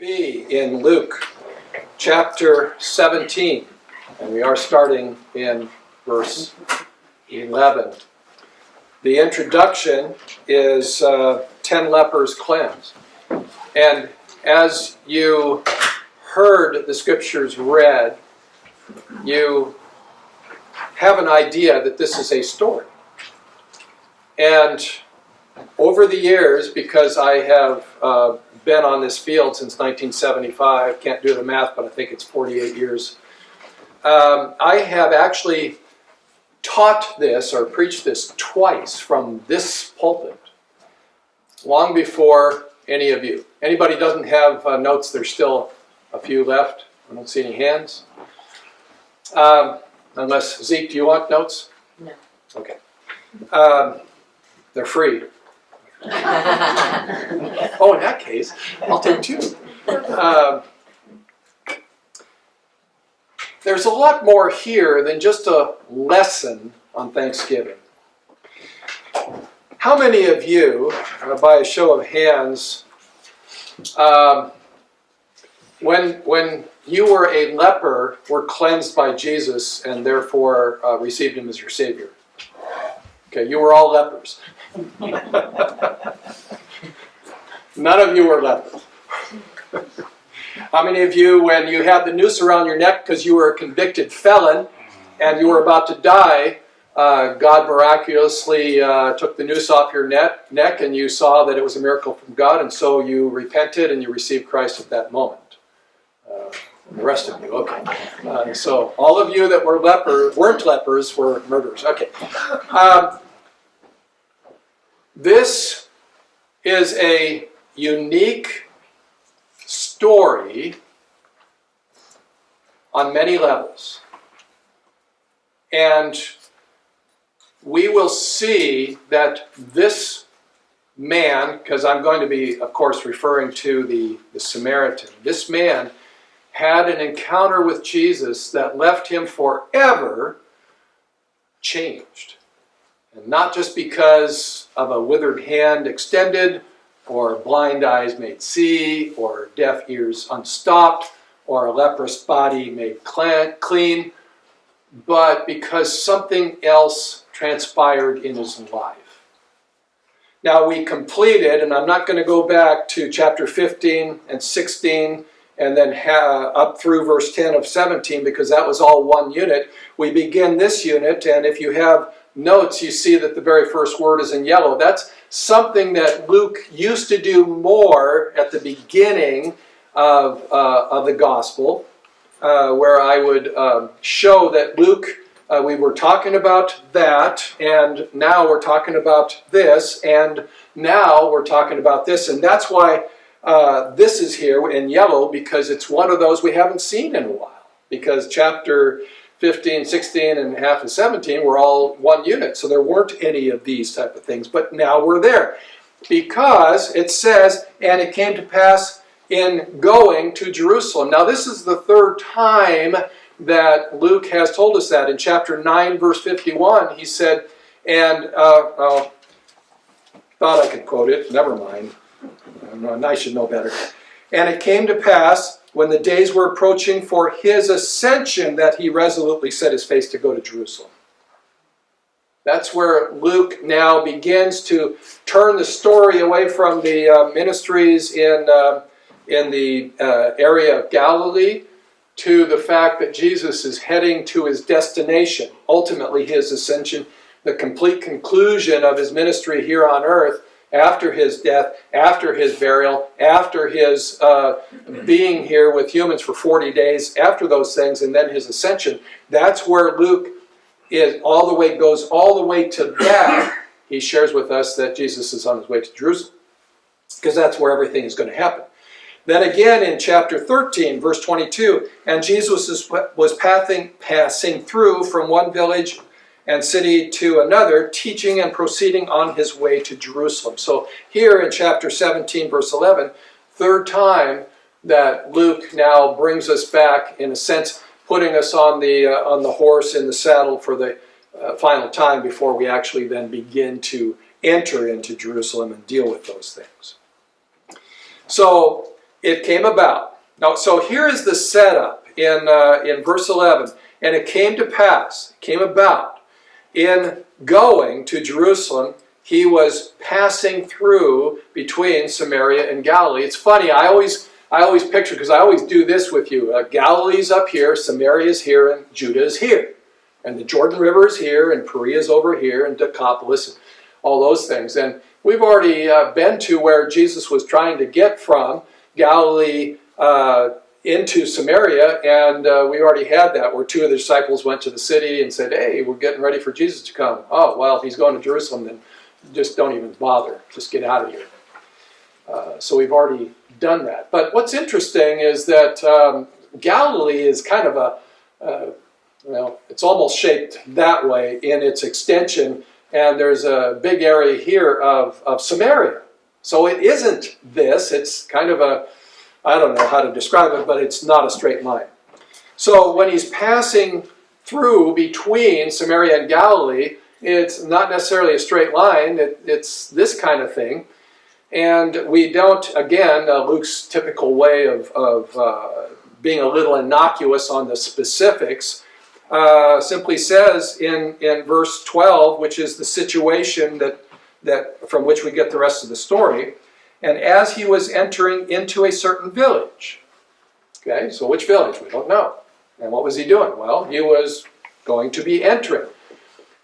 be in Luke chapter 17, and we are starting in verse 11. The introduction is 10 lepers cleansed. And as you heard the scriptures read, you have an idea that this is a story. And over the years, because I have been on this field since 1975, can't do the math, but I think it's 48 years, I have actually taught this or preached this twice from this pulpit, long before any of you. Anybody doesn't have notes? There's still a few left. I don't see any hands. Unless, Zeke, do you want notes? No. Okay. They're free. Oh, in that case, I'll take two. There's a lot more here than just a lesson on Thanksgiving. How many of you, by a show of hands, when you were a leper, were cleansed by Jesus and therefore received him as your Savior? Okay, you were all lepers. None of you were lepers. How many of you, when you had the noose around your neck because you were a convicted felon and you were about to die, God miraculously took the noose off your neck and you saw that it was a miracle from God, and so you repented and you received Christ at that moment? The rest of you, okay. So all of you that weren't lepers were murderers. Okay. This is a unique story on many levels. And we will see that this man, because I'm going to be, of course, referring to the Samaritan, this man had an encounter with Jesus that left him forever changed. And not just because of a withered hand extended, or blind eyes made see, or deaf ears unstopped, or a leprous body made clean, but because something else transpired in his life. Now we completed, and I'm not going to go back to chapter 15 and 16 and then up through verse 10 of 17, because that was all one unit. We begin this unit, and if you have notes, you see that the very first word is in yellow. That's something that Luke used to do more at the beginning of the gospel, where I would show that Luke, we were talking about that, and now we're talking about this, and now we're talking about this, and that's why this is here in yellow, because it's one of those we haven't seen in a while, because chapter 15, 16, and half of 17 were all one unit, so there weren't any of these type of things, but now we're there. Because it says, and it came to pass in going to Jerusalem. Now this is the third time that Luke has told us that. In chapter 9, verse 51, he said, and, thought I could quote it, never mind. I should know better. And it came to pass, when the days were approaching for his ascension, that he resolutely set his face to go to Jerusalem. That's where Luke now begins to turn the story away from the ministries in the area of Galilee to the fact that Jesus is heading to his destination, ultimately his ascension, the complete conclusion of his ministry here on earth, after his death, after his burial, after his being here with humans for 40 days, after those things, and then his ascension. That's where Luke goes all the way to that. He shares with us that Jesus is on his way to Jerusalem, because that's where everything is going to happen. Then again in chapter 13, verse 22, and Jesus was passing through from one village and city to another, teaching and proceeding on his way to Jerusalem. So here in chapter 17, verse 11, third time that Luke now brings us back, in a sense, putting us on the horse in the saddle for the final time before we actually then begin to enter into Jerusalem and deal with those things. So it came about. Now, so here is the setup in verse 11. And it came to pass, came about, in going to Jerusalem, he was passing through between Samaria and Galilee. It's funny, I always picture, because I always do this with you. Galilee's up here, Samaria's here, and Judah is here. And the Jordan River is here, and Perea's over here, and Decapolis, and all those things. And we've already been to where Jesus was trying to get from Galilee into Samaria, and we already had that, where two of the disciples went to the city and said, hey, we're getting ready for Jesus to come. Oh, well, if he's going to Jerusalem, then just don't even bother. Just get out of here. So we've already done that. But what's interesting is that Galilee is kind of it's almost shaped that way in its extension, and there's a big area here of Samaria. So it isn't this, it's kind of I don't know how to describe it, but it's not a straight line. So when he's passing through between Samaria and Galilee, it's not necessarily a straight line, it's this kind of thing. And we don't, again, Luke's typical way of being a little innocuous on the specifics, simply says in verse 12, which is the situation that from which we get the rest of the story, and as he was entering into a certain village. Okay, so which village? We don't know. And what was he doing? Well, he was going to be entering.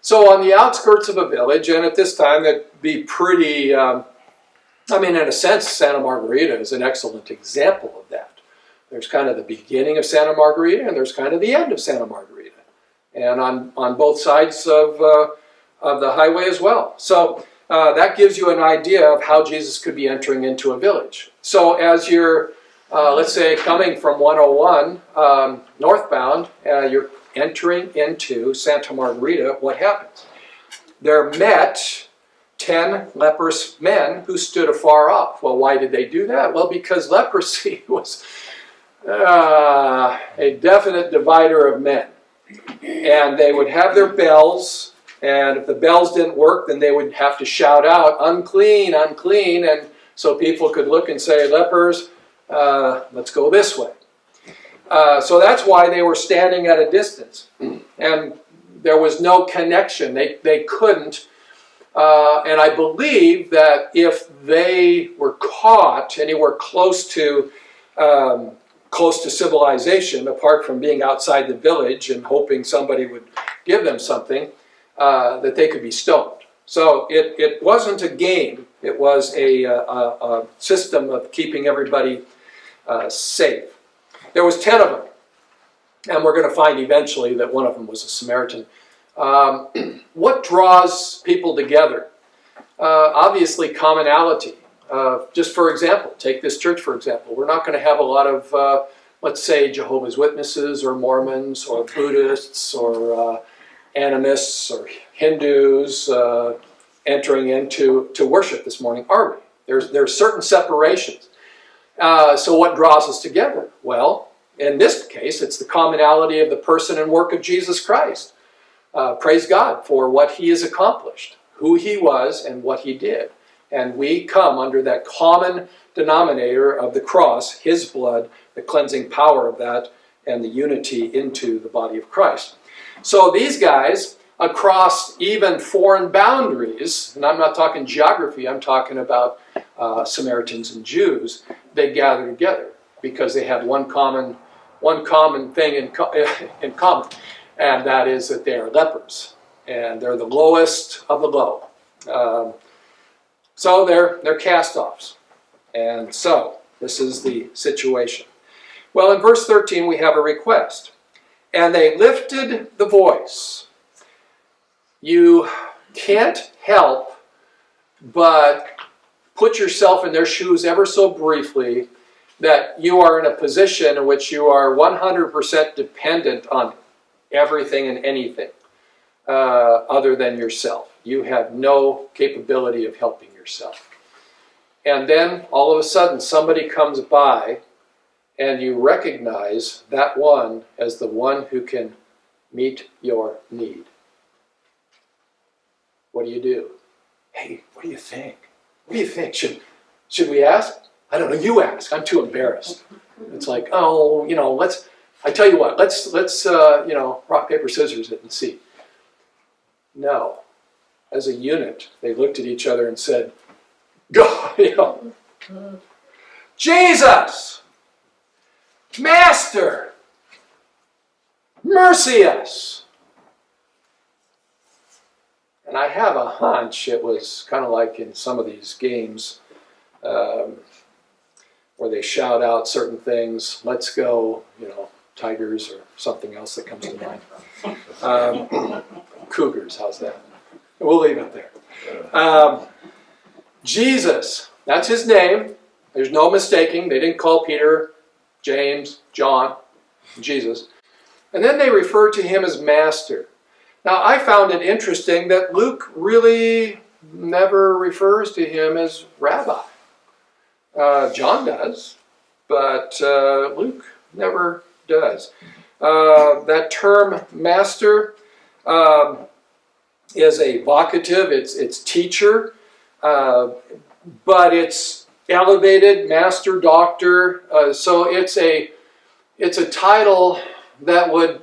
So on the outskirts of a village, and at this time that'd be pretty, in a sense, Santa Margarita is an excellent example of that. There's kind of the beginning of Santa Margarita, and there's kind of the end of Santa Margarita. And on both sides of the highway as well. So that gives you an idea of how Jesus could be entering into a village. So as you're, let's say, coming from 101 northbound, you're entering into Santa Margarita, what happens? There met 10 leprous men who stood afar off. Well, why did they do that? Well, because leprosy was a definite divider of men. And they would have their bells, and if the bells didn't work, then they would have to shout out, unclean, unclean, and so people could look and say, lepers, let's go this way. So that's why they were standing at a distance. And there was no connection. They couldn't. And I believe that if they were caught anywhere close to civilization, apart from being outside the village and hoping somebody would give them something, that they could be stoned. So it wasn't a game. It was a system of keeping everybody safe. There was 10 of them, and we're going to find eventually that one of them was a Samaritan. What draws people together? Obviously, commonality. Just for example, take this church for example. We're not going to have a lot of, let's say, Jehovah's Witnesses or Mormons or Buddhists or animists or Hindus entering into worship this morning, are we? There's certain separations. So what draws us together? Well, in this case, it's the commonality of the person and work of Jesus Christ. Praise God for what he has accomplished, who he was and what he did. And we come under that common denominator of the cross, his blood, the cleansing power of that, and the unity into the body of Christ. So these guys, across even foreign boundaries, and I'm not talking geography, I'm talking about Samaritans and Jews, they gather together because they have one common thing in common, and that is that they are lepers, and they're the lowest of the low. So they're cast-offs. And so this is the situation. Well, in verse 13 we have a request. And they lifted the voice. You can't help but put yourself in their shoes ever so briefly that you are in a position in which you are 100% dependent on everything and anything other than yourself. You have no capability of helping yourself. And then all of a sudden somebody comes by and you recognize that one as the one who can meet your need. What do you do? Hey, what do you think? What do you think? Should we ask? I don't know, you ask. I'm too embarrassed. It's like, oh, I tell you what, let's rock, paper, scissors it and see. No. As a unit, they looked at each other and said, God, Jesus, Master, mercy us. And I have a hunch it was kind of like in some of these games where they shout out certain things, let's go, tigers or something else that comes to mind. Cougars, how's that? We'll leave it there. Jesus, that's his name. There's no mistaking. They didn't call Peter, James, John, Jesus. And then they refer to him as Master. Now, I found it interesting that Luke really never refers to him as Rabbi. John does, but Luke never does. That term Master is a vocative, it's teacher, but it's elevated, master, doctor, so it's a title that would,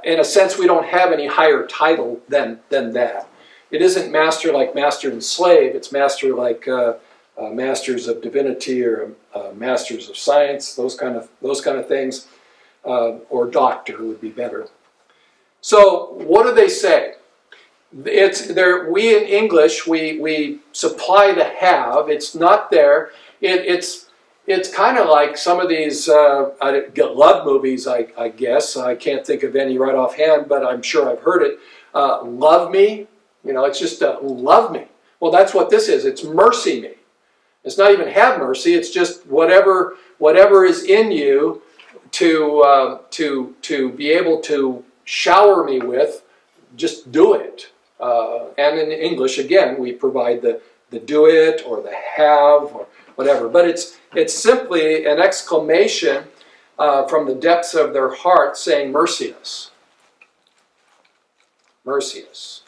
in a sense, we don't have any higher title than that. It isn't master like master and slave, it's master like masters of divinity or masters of science, those kind of things, or doctor would be better. So what do they say? We in English, we supply the have. It's not there. It's kind of like some of these love movies, I guess. I can't think of any right offhand, but I'm sure I've heard it. Love me. It's just love me. Well, that's what this is. It's mercy me. It's not even have mercy. It's just whatever is in you to be able to shower me with. Just do it. And in English, again, we provide the do it or the have or whatever. But it's simply an exclamation from the depths of their heart saying, mercy us. Mercy us.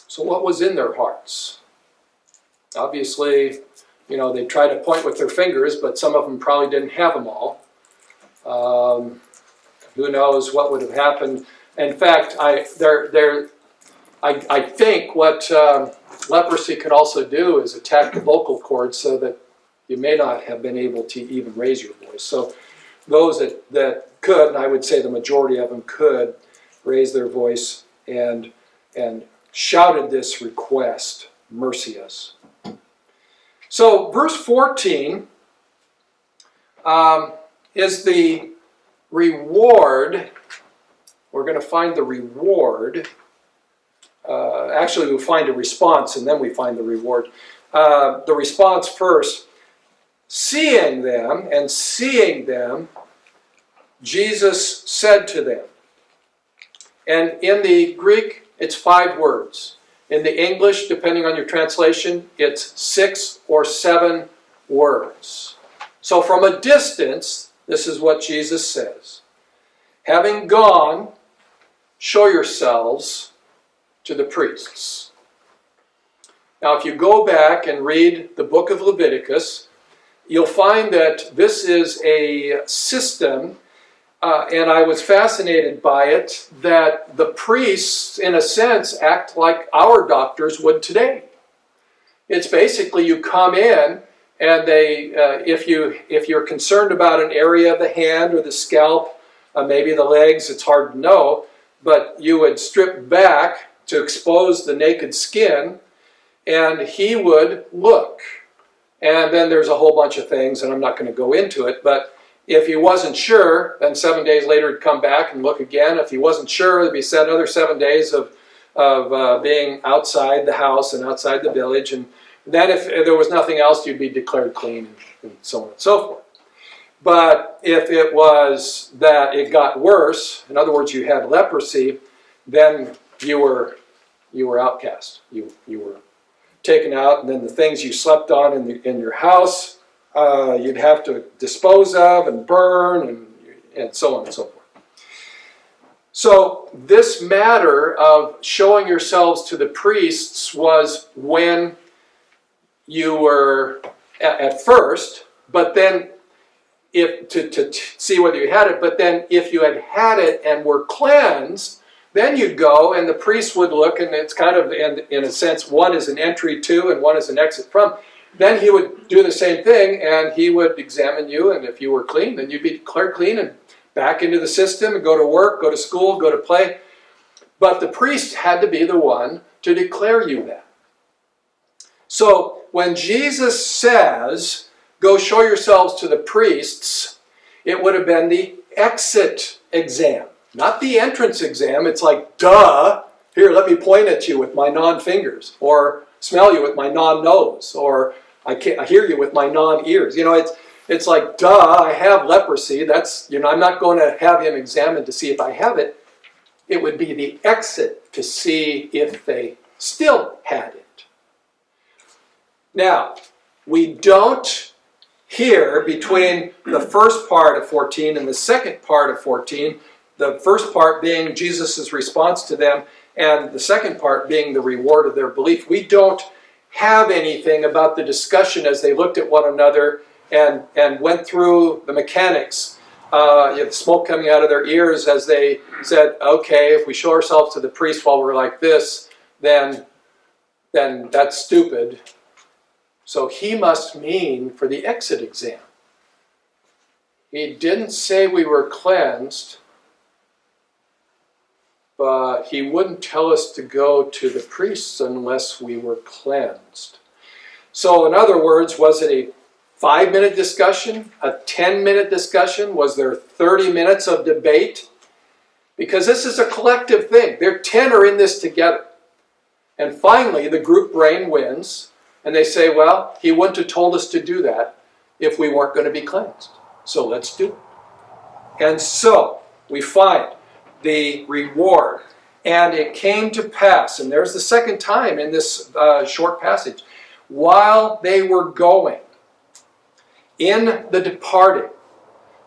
So what was in their hearts? Obviously, they try to point with their fingers, but some of them probably didn't have them all. Who knows what would have happened? In fact, I think what leprosy could also do is attack the vocal cords so that you may not have been able to even raise your voice. So those that could, and I would say the majority of them could, raise their voice and shouted this request, mercy us. So verse 14 is the reward. We're going to find the reward. Actually, we'll find a response and then we find the reward. The response first. Seeing them, Jesus said to them. And in the Greek, it's 5 words. In the English, depending on your translation, it's 6 or 7 words. So from a distance, this is what Jesus says. Having gone, show yourselves to the priests. Now, if you go back and read the book of Leviticus, you'll find that this is a system, and I was fascinated by it, that the priests, in a sense, act like our doctors would today. It's basically you come in, and they, if you're concerned about an area of the hand or the scalp, maybe the legs, it's hard to know, but you would strip back to expose the naked skin, and he would look. And then there's a whole bunch of things, and I'm not going to go into it, but if he wasn't sure, then 7 days later he'd come back and look again. If he wasn't sure, there'd be another 7 days of being outside the house and outside the village, and then if there was nothing else, you'd be declared clean, and so on and so forth. But if it was that it got worse, in other words, you had leprosy, then you were outcast. You were taken out, and then the things you slept on in your house, you'd have to dispose of and burn, and so on and so forth. So this matter of showing yourselves to the priests was when you were at first, but then if to see whether you had it, but then if you had it and were cleansed, then you'd go and the priest would look, and it's kind of, in a sense, one is an entry to and one is an exit from. Then he would do the same thing, and he would examine you, and if you were clean, then you'd be declared clean and back into the system and go to work, go to school, go to play. But the priest had to be the one to declare you that. So when Jesus says, go show yourselves to the priests, it would have been the exit exam, not the entrance exam. It's like, duh, here, let me point at you with my non-fingers, or smell you with my non-nose, or I hear you with my non-ears. It's like, duh, I have leprosy. That's, I'm not going to have him examined to see if I have it. It would be the exit to see if they still had it. Now, we don't hear between the first part of 14 and the second part of 14, the first part being Jesus' response to them, and the second part being the reward of their belief. We don't have anything about the discussion as they looked at one another and went through the mechanics. You had the smoke coming out of their ears as they said, okay, if we show ourselves to the priest while we're like this, then that's stupid. So he must mean for the exit exam. He didn't say we were cleansed, but he wouldn't tell us to go to the priests unless we were cleansed. So in other words, was it a 5-minute discussion, a 10-minute discussion? Was there 30 minutes of debate? Because this is a collective thing. 10 are in this together. And finally, the group brain wins, and they say, well, he wouldn't have told us to do that if we weren't going to be cleansed. So let's do it. And so we find the reward. And it came to pass, and there's the second time in this short passage, while they were going, in the departing.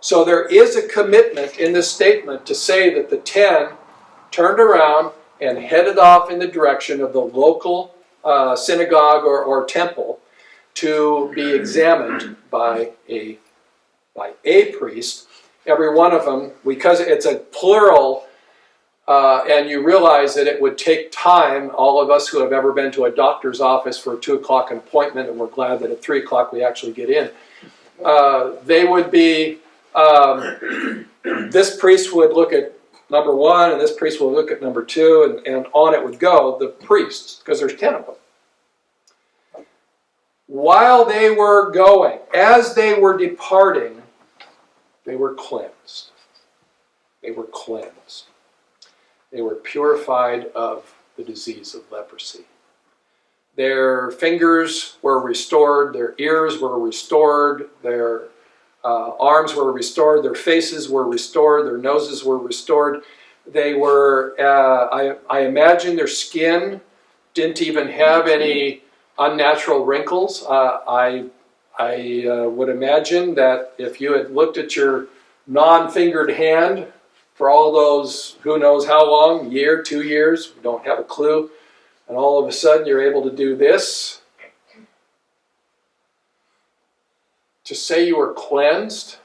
So there is a commitment in this statement to say that the 10 turned around and headed off in the direction of the local synagogue or temple to be examined by a priest. Every one of them, because it's a plural, and you realize that it would take time. All of us who have ever been to a doctor's office for a 2 o'clock appointment, and we're glad that at 3 o'clock we actually get in, they would be, this priest would look at number 1, and this priest would look at number 2, and on it would go, the priests, because there's 10 of them. While they were going, as they were departing, they were cleansed. They were cleansed. They were purified of the disease of leprosy. Their fingers were restored, their ears were restored, their arms were restored, their faces were restored, their noses were restored. They were, I imagine their skin didn't even have any unnatural wrinkles. I would imagine that if you had looked at your non-fingered hand for all those, who knows how long, year, 2 years, we don't have a clue, and all of a sudden you're able to do this, to say you were cleansed,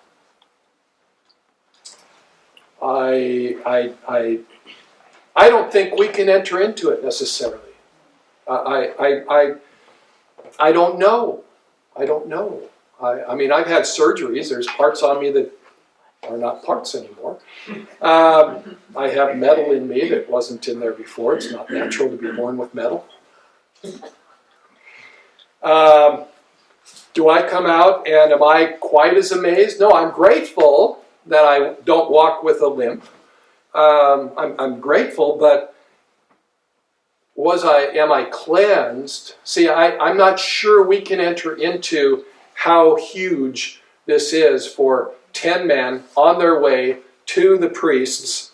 I don't think we can enter into it necessarily. I don't know. I don't know. I mean, I've had surgeries. There's parts on me that are not parts anymore. I have metal in me that wasn't in there before. It's not natural to be born with metal. Do I come out and am I quite as amazed? No, I'm grateful that I don't walk with a limp. I'm grateful, but am I cleansed? See, I'm not sure we can enter into how huge this is for 10 men on their way to the priests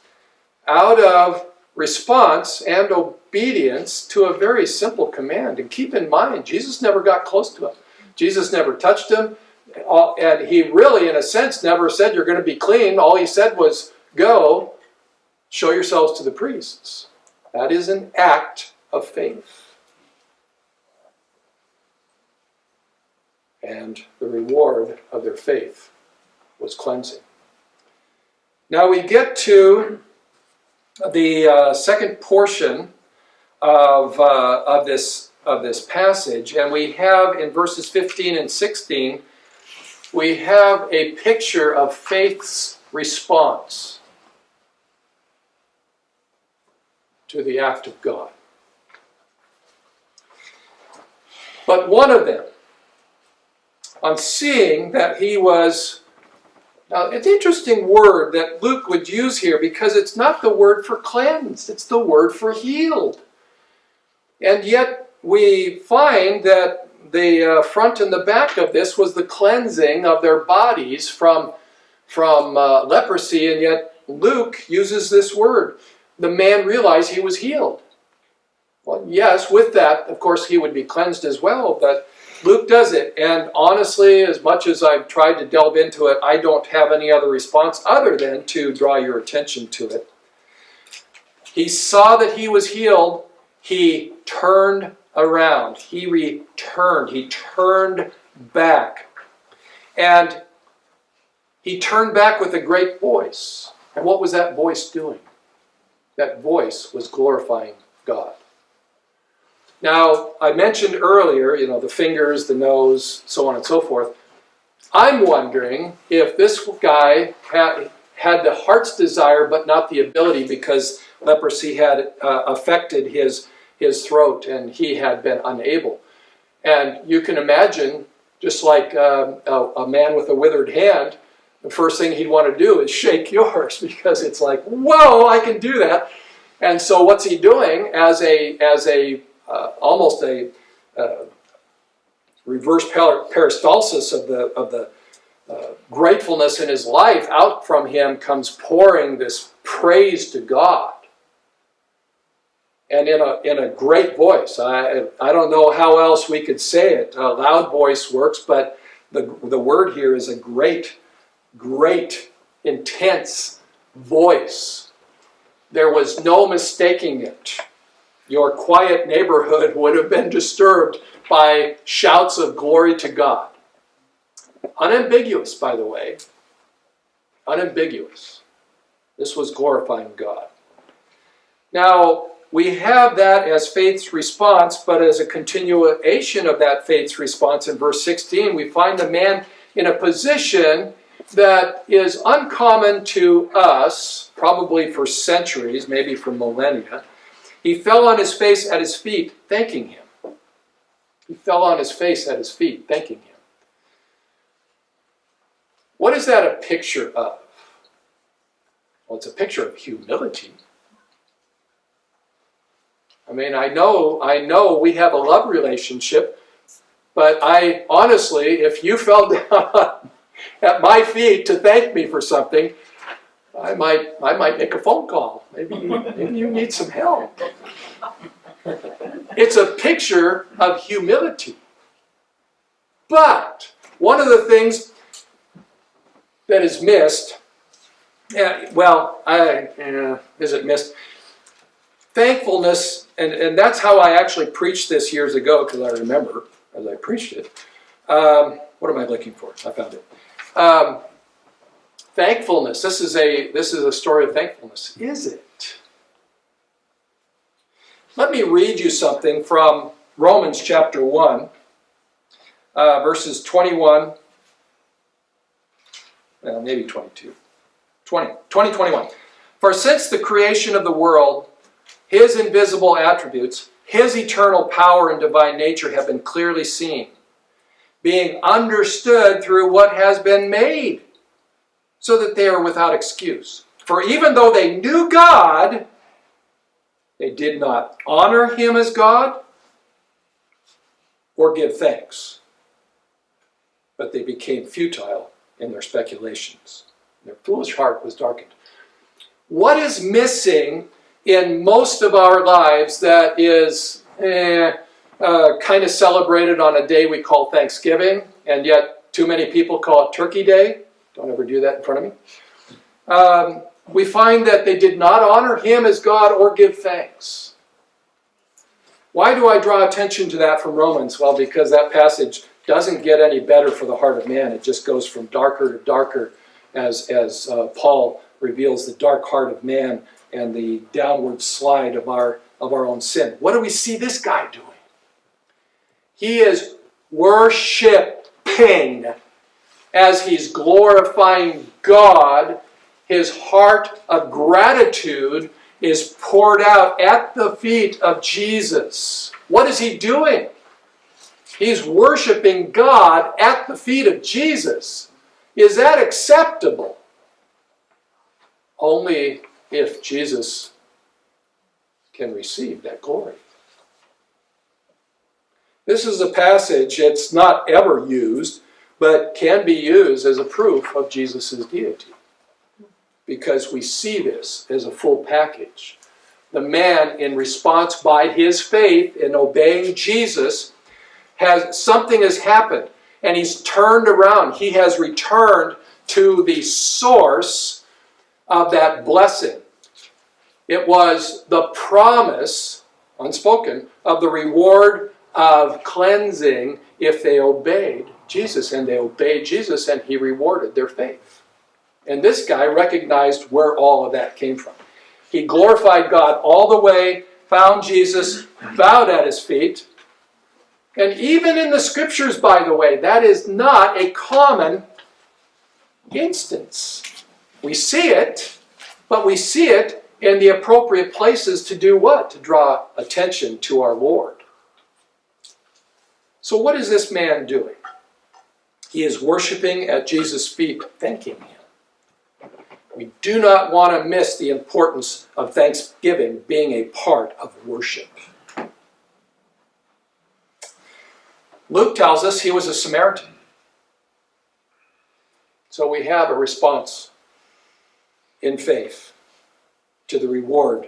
out of response and obedience to a very simple command. And keep in mind, Jesus never got close to him. Jesus never touched him. And he really, in a sense, never said, you're going to be clean. All he said was, go, show yourselves to the priests. That is an act of faith. And the reward of their faith was cleansing. Now we get to the second portion of this passage, and we have in verses 15 and 16, we have a picture of faith's response to the act of God. But one of them, on seeing that he was... Now, it's an interesting word that Luke would use here because it's not the word for cleansed, it's the word for healed. And yet we find that the front and the back of this was the cleansing of their bodies from leprosy, and yet Luke uses this word. The man realized he was healed. Well, yes, with that, of course, he would be cleansed as well, but Luke does it. And honestly, as much as I've tried to delve into it, I don't have any other response other than to draw your attention to it. He saw that he was healed. He turned around. He returned. He turned back. And he turned back with a great voice. And what was that voice doing? That voice was glorifying God. Now, I mentioned earlier, the fingers, the nose, so on and so forth. I'm wondering if this guy had the heart's desire but not the ability, because leprosy had affected his throat and he had been unable. And you can imagine, just like a man with a withered hand, the first thing he'd want to do is shake yours, because it's like, whoa, I can do that. And so what's he doing as almost a reverse peristalsis of the gratefulness in his life? Out from him comes pouring this praise to God, and in a great voice. I don't know how else we could say it. A loud voice works, but the word here is a great, intense voice. There was no mistaking it. Your quiet neighborhood would have been disturbed by shouts of glory to God. Unambiguous, by the way. Unambiguous. This was glorifying God. Now, we have that as faith's response, but as a continuation of that faith's response in verse 16, we find the man in a position that is uncommon to us, probably for centuries, maybe for millennia. He fell on his face at his feet, thanking him. He fell on his face at his feet, thanking him. What is that a picture of? Well, it's a picture of humility. I mean, I know we have a love relationship, but I honestly, if you fell down at my feet to thank me for something, I might make a phone call. Maybe you need some help. It's a picture of humility. But one of the things that is missed, is it missed? Thankfulness, and that's how I actually preached this years ago, because I remember as I preached it. What am I looking for? I found it. Thankfulness. This is a story of thankfulness. Is it? Let me read you something from Romans chapter 1, verses 21, well, maybe 22. 21. For since the creation of the world, his invisible attributes, his eternal power and divine nature have been clearly seen, being understood through what has been made, so that they are without excuse. For even though they knew God, they did not honor him as God or give thanks, but they became futile in their speculations. Their foolish heart was darkened. What is missing in most of our lives that is kind of celebrated on a day we call Thanksgiving, and yet too many people call it Turkey Day? Don't ever do that in front of me. We find that they did not honor him as God or give thanks. Why do I draw attention to that from Romans? Well, because that passage doesn't get any better for the heart of man. It just goes from darker to darker as Paul reveals the dark heart of man and the downward slide of our own sin. What do we see this guy doing? He is worshiping as he's glorifying God. His heart of gratitude is poured out at the feet of Jesus. What is he doing? He's worshiping God at the feet of Jesus. Is that acceptable? Only if Jesus can receive that glory. This is a passage that's not ever used, but can be used as a proof of Jesus' deity. Because we see this as a full package. The man, in response by his faith in obeying Jesus, something has happened, and he's turned around. He has returned to the source of that blessing. It was the promise, unspoken, of the reward of cleansing if they obeyed Jesus. And they obeyed Jesus, and he rewarded their faith. And this guy recognized where all of that came from. He glorified God all the way, found Jesus, bowed at his feet. And even in the scriptures, by the way, that is not a common instance. We see it, but we see it in the appropriate places to do what? To draw attention to our Lord. So what is this man doing? He is worshiping at Jesus' feet, thanking him. We do not want to miss the importance of thanksgiving being a part of worship. Luke tells us he was a Samaritan. So we have a response in faith to the reward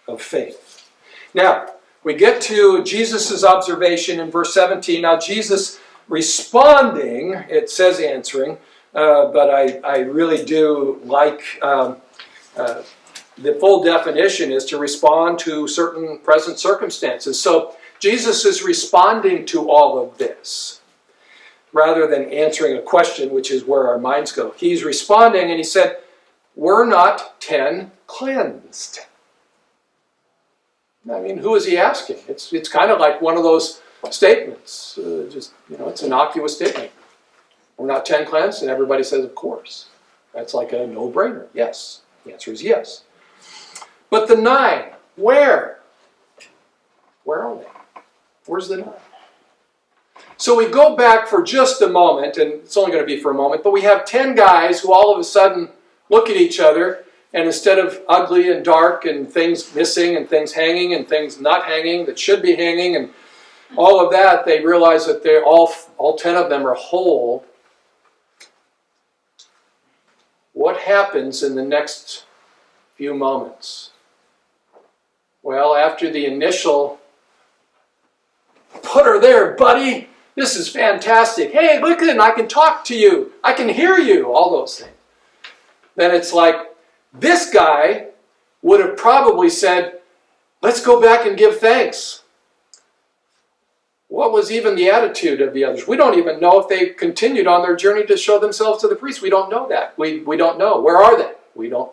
of faith. Now, we get to Jesus' observation in verse 17. Now, Jesus responding, it says answering, but I really do like the full definition is to respond to certain present circumstances. So Jesus is responding to all of this rather than answering a question, which is where our minds go. He's responding, and he said, "Were not 10 cleansed?" I mean, who is he asking? It's kind of like one of those statements. It's an innocuous statement. We're not 10 cleansed, and everybody says, of course. That's like a no-brainer. Yes. The answer is yes. But the 9, where? Where are they? Where's the 9? So we go back for just a moment, and it's only going to be for a moment, but we have 10 guys who all of a sudden look at each other, and instead of ugly and dark and things missing and things hanging and things not hanging that should be hanging and all of that, they realize that they're all 10 of them are whole. What happens in the next few moments? Well, after the initial, "Put her there, buddy. This is fantastic. Hey, look at it. I can talk to you. I can hear you." All those things. Then it's like, this guy would have probably said, "Let's go back and give thanks." What was even the attitude of the others? We don't even know if they continued on their journey to show themselves to the priest. We don't know that. We don't know. Where are they? We don't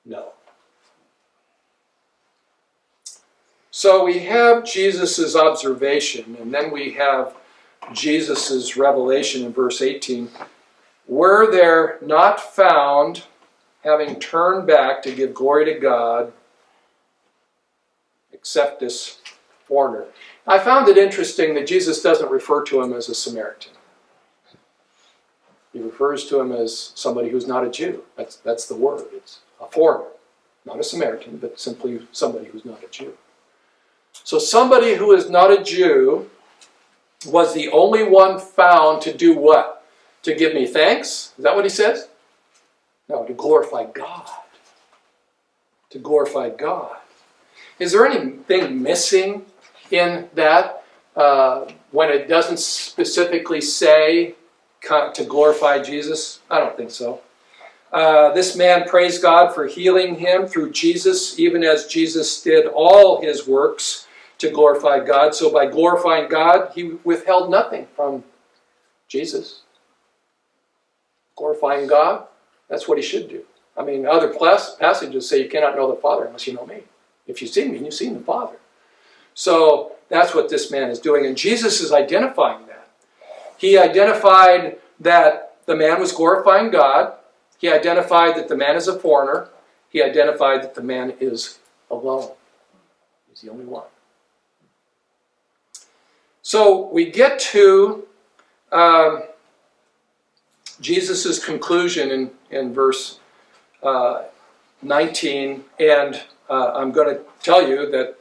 know. So we have Jesus' observation, and then we have Jesus' revelation in verse 18. "Were there not found, having turned back to give glory to God, except this foreigner?" I found it interesting that Jesus doesn't refer to him as a Samaritan. He refers to him as somebody who's not a Jew. That's the word. It's a foreigner. Not a Samaritan, but simply somebody who's not a Jew. So somebody who is not a Jew was the only one found to do what? To give me thanks? Is that what he says? No, to glorify God. To glorify God. Is there anything missing in that when it doesn't specifically say to glorify Jesus? I don't think so. This man praised God for healing him through Jesus, even as Jesus did all his works to glorify God. So by glorifying God, he withheld nothing from Jesus. Glorifying God, that's what he should do. I mean, other passages say you cannot know the Father unless you know me. If you've seen me, you've seen the Father. So that's what this man is doing. And Jesus is identifying that. He identified that the man was glorifying God. He identified that the man is a foreigner. He identified that the man is alone. He's the only one. So we get to Jesus' conclusion in verse 19, and I'm going to tell you that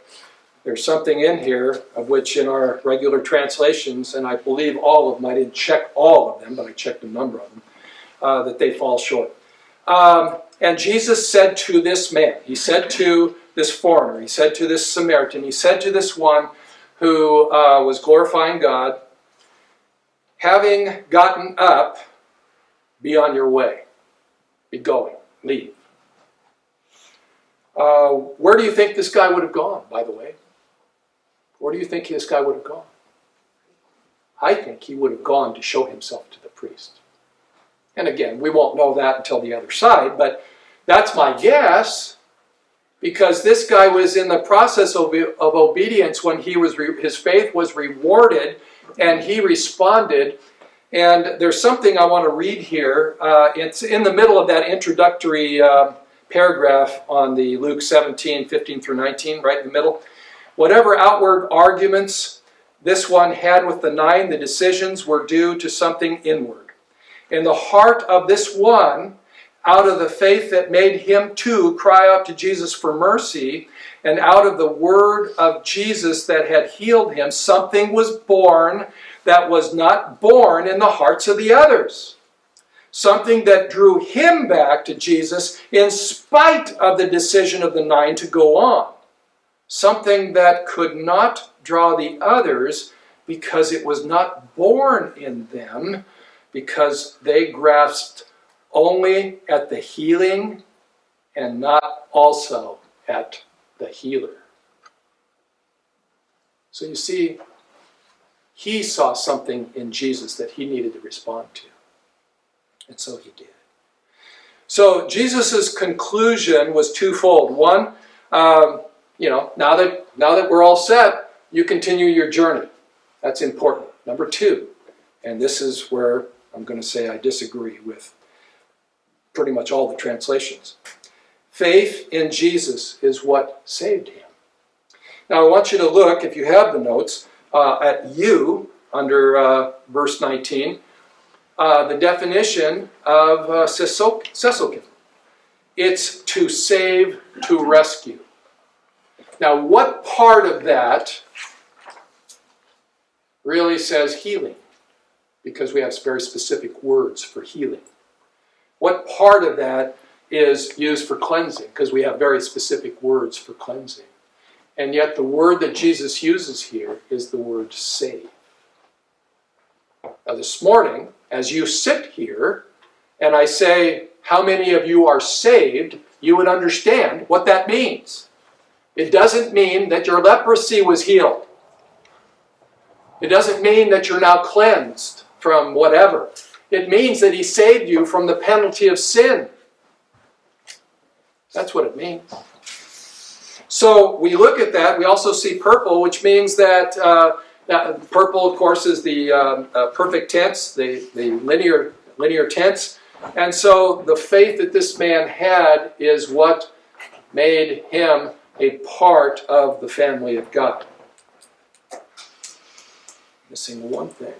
there's something in here of which in our regular translations, and I believe all of them, I didn't check all of them, but I checked a number of them, that they fall short. And Jesus said to this man, he said to this foreigner, he said to this Samaritan, he said to this one who was glorifying God, having gotten up, be on your way. Be going. Leave. Where do you think this guy would have gone, by the way? Where do you think this guy would have gone? I think he would have gone to show himself to the priest. And again, we won't know that until the other side, but that's my guess, because this guy was in the process of obedience when his faith was rewarded, and he responded. And there's something I want to read here. It's in the middle of that introductory paragraph on the Luke 17, 15 through 19, right in the middle. Whatever outward arguments this one had with the nine, the decisions were due to something inward. In the heart of this one, out of the faith that made him too cry out to Jesus for mercy, and out of the word of Jesus that had healed him, something was born that was not born in the hearts of the others. Something that drew him back to Jesus in spite of the decision of the nine to go on. Something that could not draw the others because it was not born in them, because they grasped only at the healing and not also at the healer. So you see, he saw something in Jesus that he needed to respond to. And so he did. So Jesus' conclusion was twofold. One, now that we're all set, you continue your journey. That's important. Number two, and this is where I'm going to say I disagree with pretty much all the translations. Faith in Jesus is what saved him. Now I want you to look, if you have the notes, at you under verse 19, the definition of sesokin. It's to save, to rescue. Now, what part of that really says healing? Because we have very specific words for healing. What part of that is used for cleansing? Because we have very specific words for cleansing. And yet the word that Jesus uses here is the word save. Now this morning, as you sit here, and I say, how many of you are saved, you would understand what that means. It doesn't mean that your leprosy was healed. It doesn't mean that you're now cleansed from whatever. It means that he saved you from the penalty of sin. That's what it means. So we look at that. We also see purple, which means that purple, of course, is the perfect tense, the linear tense. And so the faith that this man had is what made him a part of the family of God. Missing one thing.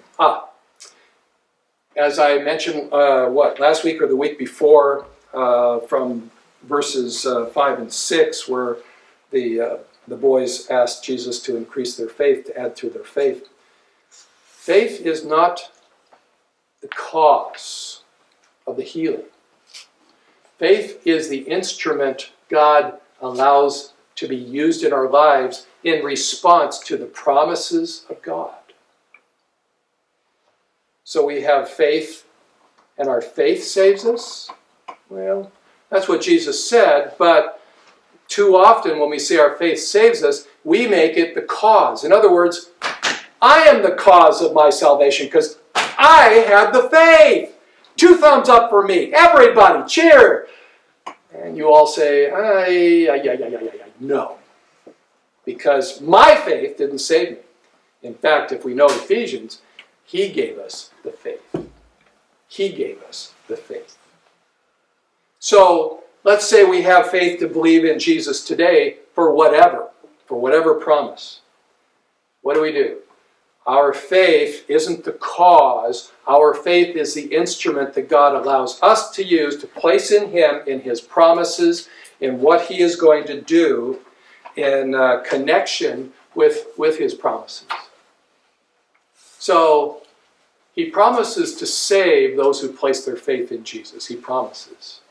As I mentioned, last week or the week before, from verses 5 and 6, where the boys asked Jesus to increase their faith, to add to their faith. Faith is not the cause of the healing. Faith is the instrument God allows to be used in our lives in response to the promises of God. So we have faith, and our faith saves us. Well, that's what Jesus said, but too often when we say our faith saves us, we make it the cause. In other words, I am the cause of my salvation because I had the faith. 2 thumbs up for me. Everybody, cheer. And you all say, no. Because my faith didn't save me. In fact, if we know Ephesians, he gave us the faith. He gave us the faith. So let's say we have faith to believe in Jesus today for whatever promise. What do? Our faith isn't the cause. Our faith is the instrument that God allows us to use to place in him, in his promises, in what he is going to do in connection with his promises. So he promises to save those who place their faith in Jesus. He promises.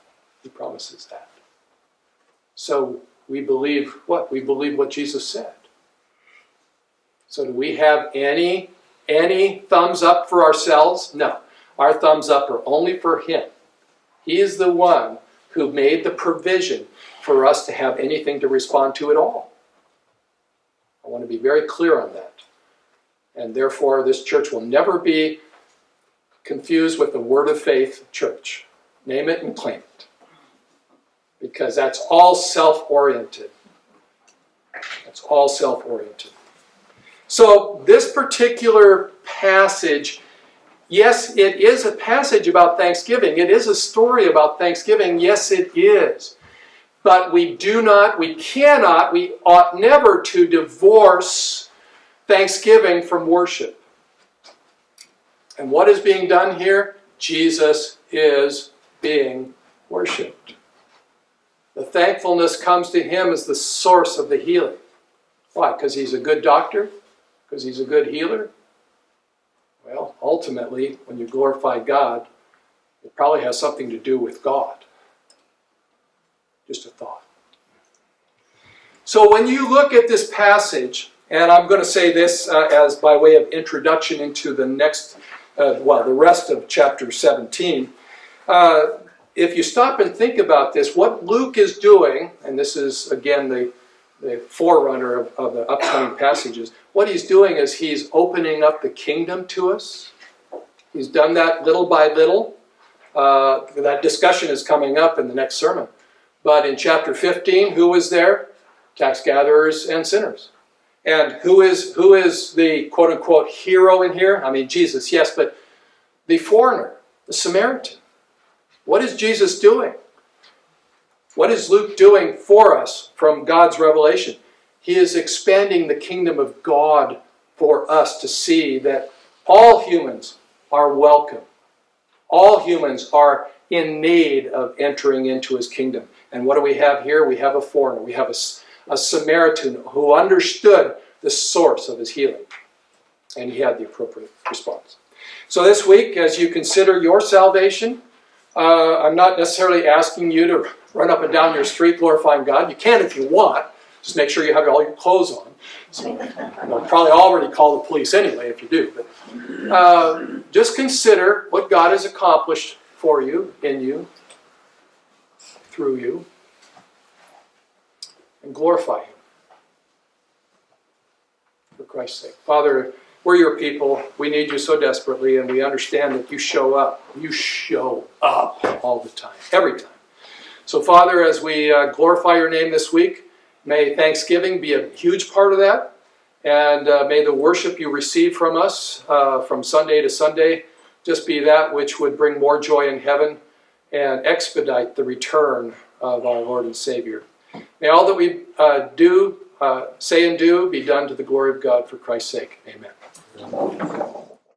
He promises that. So we believe what? We believe what Jesus said. So do we have any thumbs up for ourselves? No. Our thumbs up are only for him. He is the one who made the provision for us to have anything to respond to at all. I want to be very clear on that. And therefore, this church will never be confused with the Word of Faith church. Name it and claim it. Because that's all self-oriented. That's all self-oriented. So this particular passage, yes, it is a passage about Thanksgiving. It is a story about Thanksgiving. Yes, it is. But we ought never to divorce Thanksgiving from worship. And what is being done here? Jesus is being worshipped. The thankfulness comes to him as the source of the healing. Why? Because he's a good doctor? Because he's a good healer? Well, ultimately, when you glorify God, it probably has something to do with God. Just a thought. So when you look at this passage, and I'm going to say this as by way of introduction into the next, the rest of chapter 17. If you stop and think about this, what Luke is doing, and this is again the forerunner of the upcoming passages, what he's doing is he's opening up the kingdom to us. He's done that little by little. That discussion is coming up in the next sermon. But in chapter 15, who was there? Tax gatherers and sinners. And who is the quote-unquote hero in here? I mean, Jesus, yes, but the foreigner, the Samaritan. What is Jesus doing? What is Luke doing for us from God's revelation? He is expanding the kingdom of God for us to see that all humans are welcome. All humans are in need of entering into his kingdom. And what do we have here? We have a foreigner. We have a Samaritan who understood the source of his healing. And he had the appropriate response. So this week, as you consider your salvation, I'm not necessarily asking you to run up and down your street glorifying God. You can if you want. Just make sure you have all your clothes on. So you'll probably already call the police anyway if you do. But just consider what God has accomplished for you, in you, through you, and glorify him for Christ's sake. Father, we're your people. We need you so desperately, and we understand that you show up. You show up all the time, every time. So, Father, as we glorify your name this week, may Thanksgiving be a huge part of that, and may the worship you receive from us from Sunday to Sunday just be that which would bring more joy in heaven and expedite the return of our Lord and Savior. May all that we say and do be done to the glory of God for Christ's sake. Amen.